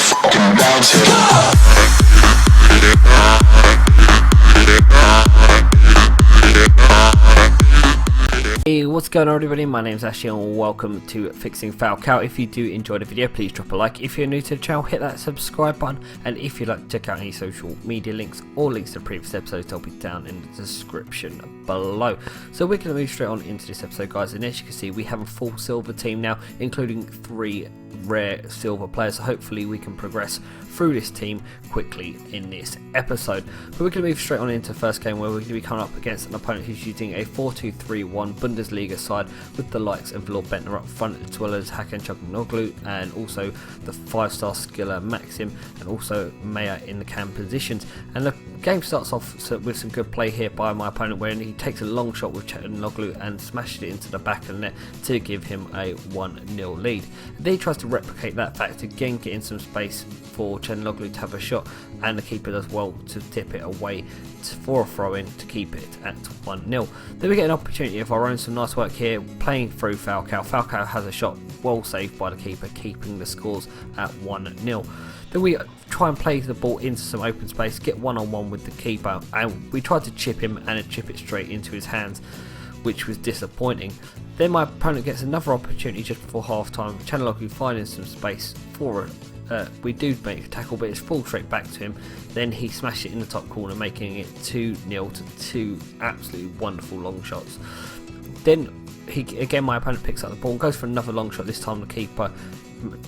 fucking bounce it. Hey, what's going on everybody, my name's Ashley and welcome to Fixing Falcao. If you do enjoy the video, please drop a like. If you're new to the channel, hit that subscribe button, and if you'd like to check out any social media links or links to previous episodes, they'll be down in the description below. So we're going to move straight on into this episode, guys, and as you can see we have a full silver team now, including 3 rare silver players, so hopefully we can progress through this team quickly in this episode. But we're going to move straight on into the first game, where we're going to be coming up against an opponent who's using a 4-2-3-1 Bundesliga side with the likes of Lord Bentner up front, as well as Hakan Çalhanoğlu and also the 5-star skiller Maxim, and also Maya in the cam positions. And the game starts off with some good play here by my opponent, where he takes a long shot with Çalhanoğlu and smashes it into the back of the net to give him a 1-0 lead. And then he tries to replicate that fact again, getting some space for Çalhanoğlu to have a shot, and the keeper does well to tip it away for a throw-in to keep it at 1-0. Then we get an opportunity of our own, some nice work here, playing through Falcao. Falcao has a shot, well saved by the keeper, keeping the scores at 1-0. Then we try and play the ball into some open space, get one-on-one with the keeper, and we tried to chip him and chip it straight into his hands, which was disappointing. Then my opponent gets another opportunity just before half-time. Çalhanoğlu finding some space for it. We do make a tackle, but it's full straight back to him. Then he smashed it in the top corner, making it 2-0 to 2 absolutely wonderful long shots. Then my opponent picks up the ball, goes for another long shot, this time the keeper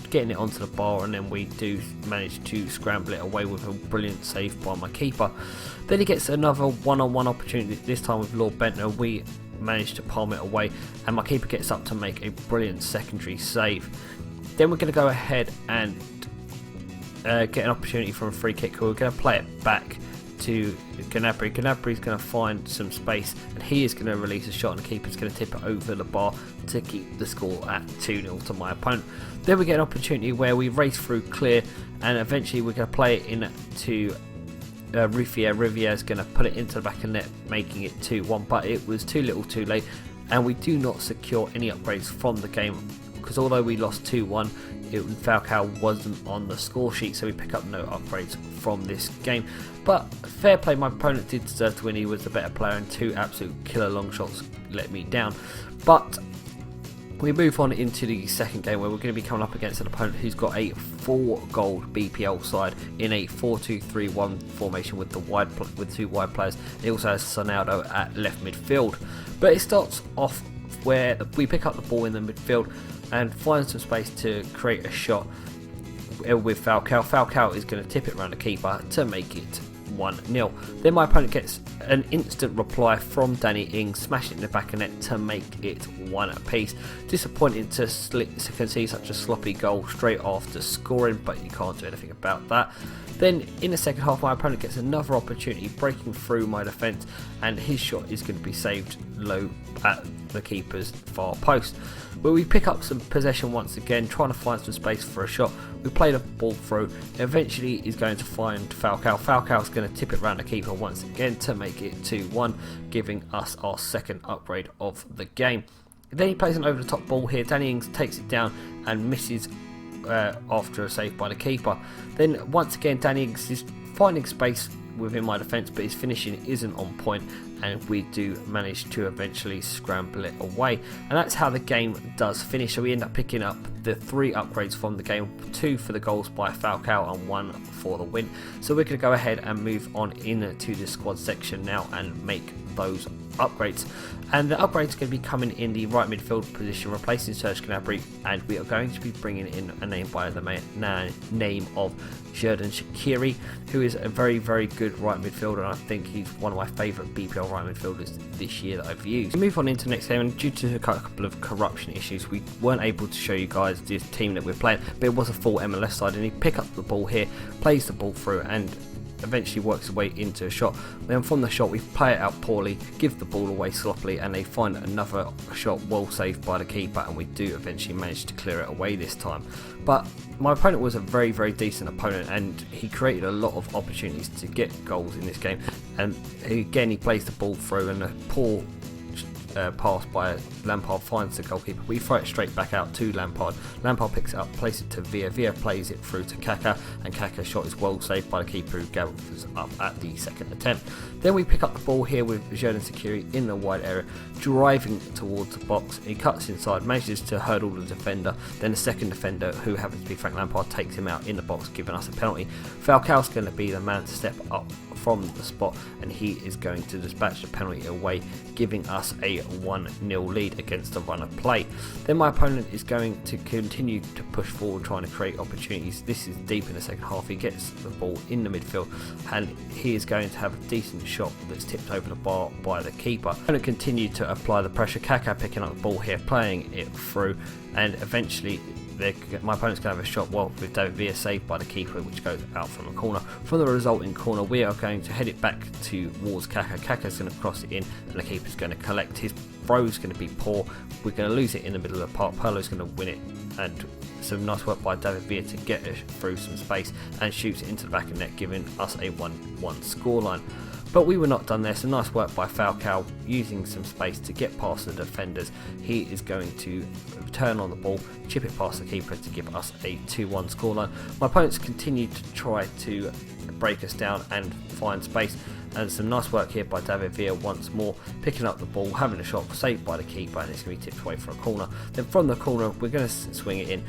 getting it onto the bar, and then we do manage to scramble it away with a brilliant save by my keeper. Then he gets another one-on-one opportunity, this time with Lord Bentner. We manage to palm it away, and my keeper gets up to make a brilliant secondary save. Then we're going to go ahead and get an opportunity from a free kick. We're going to play it back to Gnabry. Gnabry's going to find some space, and he is going to release a shot, and the keeper's going to tip it over the bar to keep the score at 2-0 to my opponent. Then we get an opportunity where we race through clear, and eventually we're going to play it into Riviere. Riviere's going to put it into the back of the net, making it 2-1, but it was too little too late, and we do not secure any upgrades from the game, because although we lost 2-1, Falcao wasn't on the score sheet, so we pick up no upgrades from this game. But fair play, my opponent did deserve to win. He was the better player, and 2 absolute killer long shots let me down. But we move on into the second game, where we're going to be coming up against an opponent who's got a 4 gold BPL side in a 4-2-3-1 formation with 2 wide players. He also has Sonaldo at left midfield. But it starts off where we pick up the ball in the midfield and find some space to create a shot with Falcao. Falcao is going to tip it around the keeper to make it 1-0. Then my opponent gets an instant reply from Danny Ings, smashing it in the back of the net to make it 1 apiece. Disappointing to concede such a sloppy goal straight after scoring, but you can't do anything about that. Then in the second half, my opponent gets another opportunity, breaking through my defence, and his shot is going to be saved low at the keeper's far post. But we pick up some possession once again, trying to find some space for a shot. We play the ball through. Eventually he's going to find Falcao. Falcao's going to tip it around the keeper once again to make it 2-1, giving us our second upgrade of the game. Then he plays an over the top ball here. Danny Ings takes it down and misses after a save by the keeper. Then once again Danny Ings is finding space within my defence, but his finishing isn't on point, and we do manage to eventually scramble it away, and that's how the game does finish. So we end up picking up the 3 upgrades from the game, 2 for the goals by Falcao and 1 for the win. So we're going to go ahead and move on into the squad section now and make those upgrades. And the upgrades are going to be coming in the right midfield position, replacing Serge Gnabry, and we are going to be bringing in a name by the name of Xherdan Shaqiri, who is a very, very good right midfielder, and I think he's one of my favourite BPL right midfielders this year that I've used. We move on into the next game, and due to a couple of corruption issues, we weren't able to show you guys this team that we're playing, but it was a full MLS side, and he picked up the ball here, plays the ball through, and eventually works his way into a shot. Then from the shot we play it out poorly, give the ball away sloppily, and they find another shot well saved by the keeper, and we do eventually manage to clear it away this time. But my opponent was a very, very decent opponent, and he created a lot of opportunities to get goals in this game, and again he plays the ball through, and a poor pass by Lampard finds the goalkeeper. We throw it straight back out to Lampard. Lampard picks it up, places it to Villa. Villa plays it through to Kaká, and Kaká's shot is well saved by the keeper, who gathers up at the second attempt. Then we pick up the ball here with Jordan Security in the wide area, driving towards the box. He cuts inside, manages to hurdle the defender. Then the second defender, who happens to be Frank Lampard, takes him out in the box, giving us a penalty. Falcao's going to be the man to step up from the spot, and he is going to dispatch the penalty away, giving us a 1-0 lead against the run of play. Then my opponent is going to continue to push forward, trying to create opportunities. This is deep in the second half. He gets the ball in the midfield, and he is going to have a decent shot that's tipped over the bar by the keeper. Going to continue to apply the pressure. Kaká picking up the ball here, playing it through, and eventually my opponent's going to have a shot with David Villa saved by the keeper, which goes out from a corner. From the resulting corner, we are going to head it back towards Kaká. Kaká's going to cross it in, and the keeper's going to collect. His throw is going to be poor. We're going to lose it in the middle of the park. Pirlo's going to win it, and some nice work by David Villa to get it through some space and shoots it into the back of the net, giving us a 1-1 scoreline. But we were not done there, so nice work by Falcao, using some space to get past the defenders. He is going to turn on the ball, chip it past the keeper to give us a 2-1 scoreline. My opponents continue to try to break us down and find space, and some nice work here by David Villa once more, picking up the ball, having a shot saved by the keeper, and it's going to be tipped away for a corner. Then from the corner, we're going to swing it in.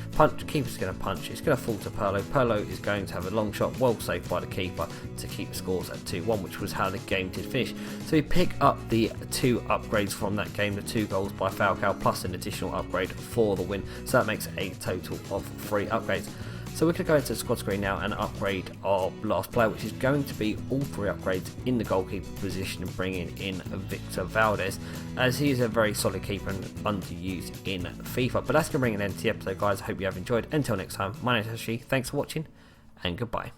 Keeper's going to punch. It's going to fall to Pirlo. Pirlo is going to have a long shot, well saved by the keeper, to keep the scores at 2-1, which was how the game did finish. So we pick up the 2 upgrades from that game, the 2 goals by Falcao plus an additional upgrade for the win. So that makes a total of 3 upgrades. So we're going to go into the squad screen now and upgrade our last player, which is going to be all 3 upgrades in the goalkeeper position, and bringing in Victor Valdez, as he is a very solid keeper and underused in FIFA. But that's going to bring an end to the episode, guys. I hope you have enjoyed. Until next time, my name is Ashi. Thanks for watching, and goodbye.